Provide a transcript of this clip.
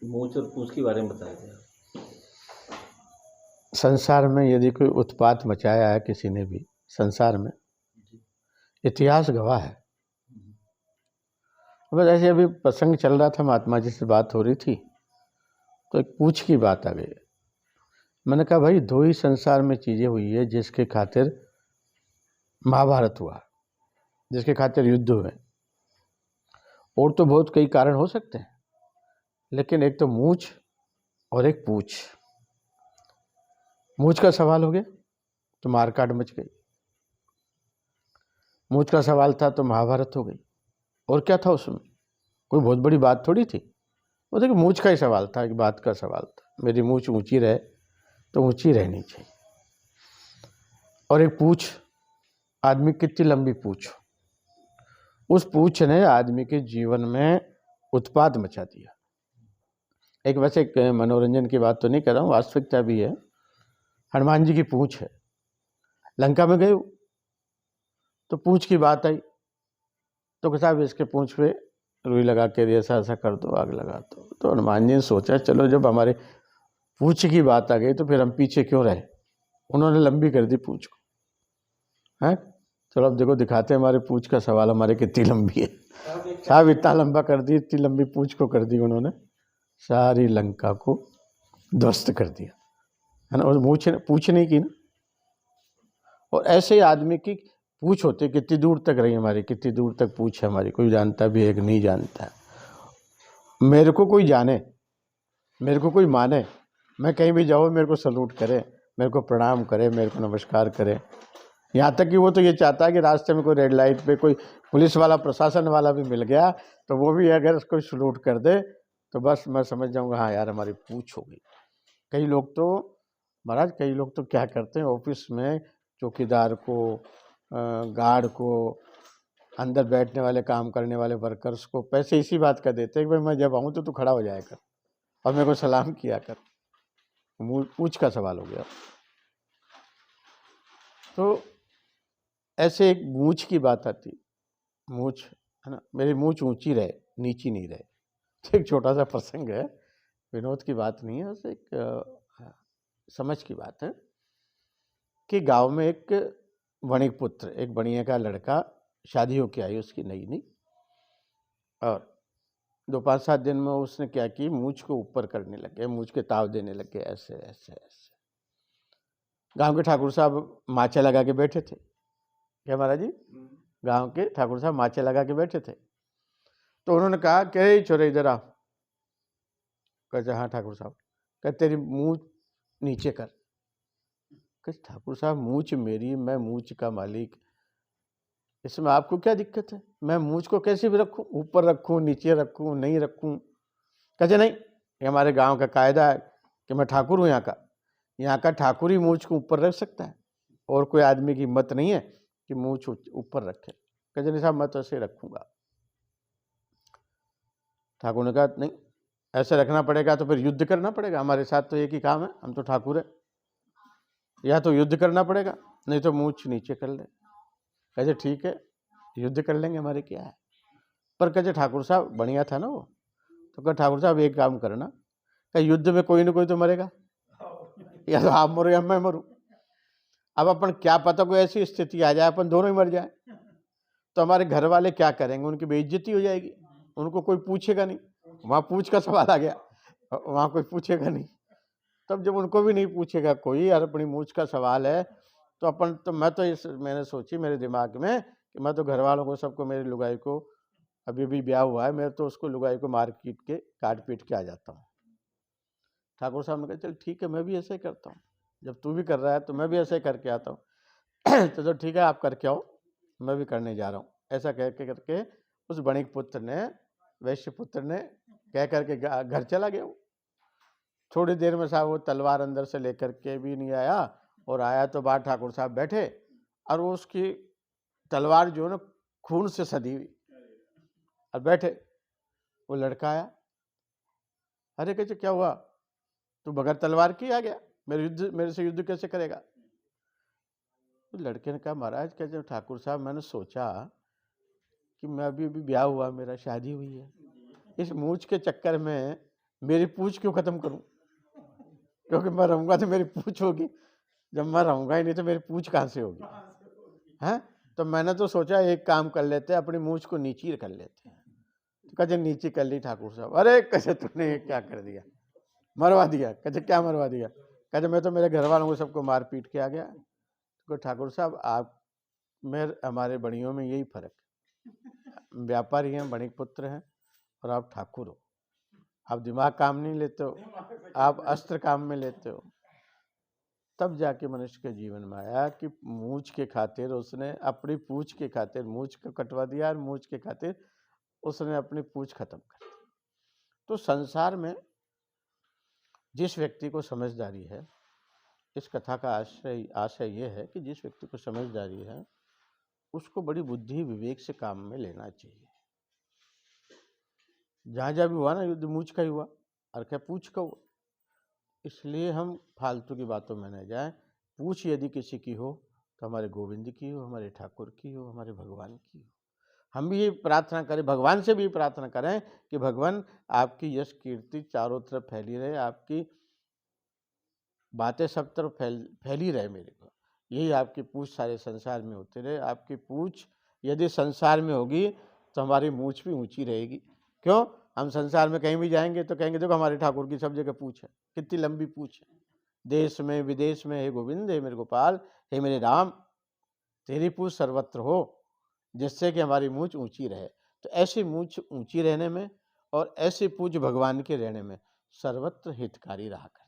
मूंछ और पूंछ के बारे में बताया थे आप। संसार में यदि कोई उत्पात मचाया है किसी ने भी, संसार में इतिहास गवाह है। बस ऐसे अभी प्रसंग चल रहा था, महात्मा जी से बात हो रही थी तो एक पूछ की बात आ गई। मैंने कहा भाई दो ही संसार में चीजें हुई है जिसके खातिर महाभारत हुआ, जिसके खातिर युद्ध हुए। और तो बहुत कई कारण हो सकते हैं, लेकिन एक तो मूछ और एक पूछ। मूछ का सवाल हो गया तो मारकाट मच गई, मूछ का सवाल था तो महाभारत हो गई। और क्या था उसमें, कोई बहुत बड़ी बात थोड़ी थी। वो देखिए मूछ का ही सवाल था, एक बात का सवाल था, मेरी मूछ ऊंची रहे तो ऊंची रहनी चाहिए। और एक पूछ, आदमी कितनी लंबी पूछ, उस पूछ ने आदमी के जीवन में उत्पात मचा दिया। एक वैसे एक मनोरंजन की बात तो नहीं कर रहा हूँ, वास्तविकता भी है। हनुमान जी की पूछ है, लंका में गए तो पूछ की बात आई तो साहब इसके पूछ पे रुई लगा के ऐसा ऐसा कर दो, आग लगा दो। तो हनुमान जी ने सोचा चलो जब हमारे पूछ की बात आ गई तो फिर हम पीछे क्यों रहे। उन्होंने लंबी कर दी पूछ को। हैं चलो अब देखो दिखाते हैं हमारे पूछ का सवाल हमारे कितनी लंबी है। साहब इतना लंबा कर दी, इतनी लंबी पूछ को कर दी उन्होंने, सारी लंका को ध्वस्त कर दिया, है ना। और पूछ नहीं की ना। और ऐसे ही आदमी की पूछ होती, कितनी दूर तक रही हमारी, कितनी दूर तक पूछ है हमारी, कोई जानता भी है कि नहीं जानता। मेरे को कोई जाने, मेरे को कोई माने, मैं कहीं भी जाऊँ मेरे को सलूट करे, मेरे को प्रणाम करे, मेरे को नमस्कार करे। यहाँ तक कि वो तो ये चाहता है कि रास्ते में कोई रेड लाइट पे कोई पुलिस वाला प्रशासन वाला भी मिल गया तो वो भी अगर उसको सलूट कर दे तो बस मैं समझ जाऊँगा हाँ यार हमारी पूछ हो गई। कई लोग तो महाराज, कई लोग तो क्या करते हैं ऑफिस में चौकीदार को, गार्ड को, अंदर बैठने वाले काम करने वाले वर्कर्स को पैसे इसी बात का देते हैं कि भाई मैं जब आऊँ तो तू खड़ा हो जाया कर और मेरे को सलाम किया कर। पूछ का सवाल हो गया। तो ऐसे एक मूछ की बात आती, मूछ है ना, मेरी मूछ ऊंची रहे नीची नहीं रहे। तो एक छोटा सा प्रसंग है, विनोद की बात नहीं है, बस एक समझ की बात है कि गांव में एक वणिक पुत्र, एक बनिया का लड़का शादी होके आई उसकी नई नई, और 2-5-7 दिन में उसने क्या की, मूछ को ऊपर करने लगे, मूछ के ताव देने लगे, ऐसे ऐसे ऐसे। गांव के ठाकुर साहब माचा लगा के बैठे थे। क्या महाराज जी, गांव के ठाकुर साहब माचे लगा के बैठे थे। तो उन्होंने कहा कि छोरे इधर आ। कहते हाँ ठाकुर साहब। कहते तेरी मूछ नीचे कर। कहते ठाकुर साहब मूछ मेरी, मैं मूछ का मालिक, इसमें आपको क्या दिक्कत है, मैं मूछ को कैसे भी रखूं, ऊपर रखूं, नीचे रखूं, नहीं रखूं। कहते नहीं, ये हमारे गांव का कायदा है कि मैं ठाकुर हूं, यहाँ का ठाकुर ही मूछ को ऊपर रख सकता है, और कोई आदमी की हिम्मत नहीं है कि मूछ ऊपर रखे। कहते नहीं साहब मैं तो ऐसे रखूंगा। ठाकुर ने कहा नहीं, ऐसे रखना पड़ेगा तो फिर युद्ध करना पड़ेगा, हमारे साथ तो एक ही काम है, हम तो ठाकुर है, या तो युद्ध करना पड़ेगा नहीं तो मूछ नीचे कर ले। कहते ठीक है युद्ध कर लेंगे, हमारे क्या है। पर कहते ठाकुर साहब बढ़िया था ना वो, तो कहा ठाकुर साहब एक काम करना, क्या युद्ध में कोई ना कोई तो मरेगा, या तो आप मरो या मैं मरूं। अब अपन क्या पता कोई ऐसी स्थिति आ जाए अपन दोनों ही मर जाए, तो हमारे घर वाले क्या करेंगे, उनकी बेइज्जती हो जाएगी, उनको कोई पूछेगा नहीं। वहां पूछ का सवाल आ गया, वहां कोई पूछेगा नहीं। तब जब उनको भी नहीं पूछेगा कोई, यार अपनी मूछ का सवाल है, तो अपन तो मैं तो इस मैंने सोची मेरे दिमाग में कि मैं तो घर वालों को सबको, मेरी लुगाई को, अभी भी ब्याह हुआ है, मैं तो उसको लुगाई को मार पीट के काट पीट के आ जाता हूँ। ठाकुर साहब ने कहा चल ठीक है मैं भी ऐसे करता हूँ, जब तू भी कर रहा है तो मैं भी ऐसे करके आता हूँ। तो ठीक है आप करके आओ, मैं भी करने जा रहा हूँ। ऐसा कह के करके उस बणिक पुत्र ने, वैश्य पुत्र ने कह करके घर चला गया। थोड़ी देर में साहब वो तलवार अंदर से लेकर के भी नहीं आया, और आया तो बाहर ठाकुर साहब बैठे, और उसकी तलवार जो है ना खून से सदी हुई, और बैठे। वो लड़का आया, अरे कैसे क्या हुआ, तू बगैर तलवार की आ गया, मेरे से युद्ध कैसे करेगा। तो लड़के ने कहा महाराज कैसे ठाकुर साहब, मैंने सोचा कि मैं अभी अभी ब्याह हुआ, मेरा शादी हुई है, इस मूछ के चक्कर में मेरी पूछ क्यों ख़त्म करूं? क्योंकि मैं रहूंगा तो मेरी पूछ होगी, जब मैं रहूंगा ही नहीं तो मेरी पूछ कहाँ से होगी? हैं? तो मैंने तो सोचा एक काम कर लेते हैं, अपनी मूछ को नीची कर लेते हैं। तो कहते नीची कर ली ठाकुर साहब। अरे कहते तूने ये क्या कर दिया? मरवा दिया। कहते क्या मरवा दिया? कहते मैं तो मेरे घर वालों को सबको मार पीट के आ गया। तो ठाकुर साहब आप में हमारे बड़ियों में यही फर्क है, व्यापारी हैं, बणिक पुत्र हैं और आप ठाकुर हो। आप दिमाग काम नहीं लेते हो, आप अस्त्र काम में लेते हो। तब जाके मनुष्य के जीवन में आया कि मूछ के खातिर उसने अपनी पूछ के खातिर मूछ को कटवा दिया और मूछ के खातिर उसने अपनी पूछ खत्म कर दी। तो संसार में जिस व्यक्ति को समझदारी है, इस कथा का आशय ये है कि जिस व्यक्ति को समझदारी है उसको बड़ी बुद्धि विवेक से काम में लेना चाहिए। जहाँ जहाँ भी हुआ ना युद्ध मूछ का ही हुआ और क्या पूछ का हुआ। इसलिए हम फालतू की बातों में न जाएं। पूछ यदि किसी की हो तो हमारे गोविंद की हो, हमारे ठाकुर की हो, हमारे भगवान की हो। हम भी ये प्रार्थना करें, भगवान से भी प्रार्थना करें कि भगवान आपकी यश कीर्ति चारों तरफ फैली रहे, आपकी बातें सब तरफ फैली रहे। मेरे को यही आपकी पूछ सारे संसार में होते रहे। आपकी पूछ यदि संसार में होगी तो हमारी मूछ भी ऊंची रहेगी। क्यों? हम संसार में कहीं भी जाएंगे तो कहेंगे देखो हमारे ठाकुर की सब जगह पूछ है, कितनी लंबी पूछ है, देश में विदेश में। हे गोविंद, हे मेरे गोपाल, हे मेरे राम, तेरी पूछ सर्वत्र हो, जिससे कि हमारी मूछ ऊंची रहे। तो ऐसी मूछ ऊंची रहने में और ऐसी पूछ भगवान के रहने में सर्वत्र हितकारी रहा कर।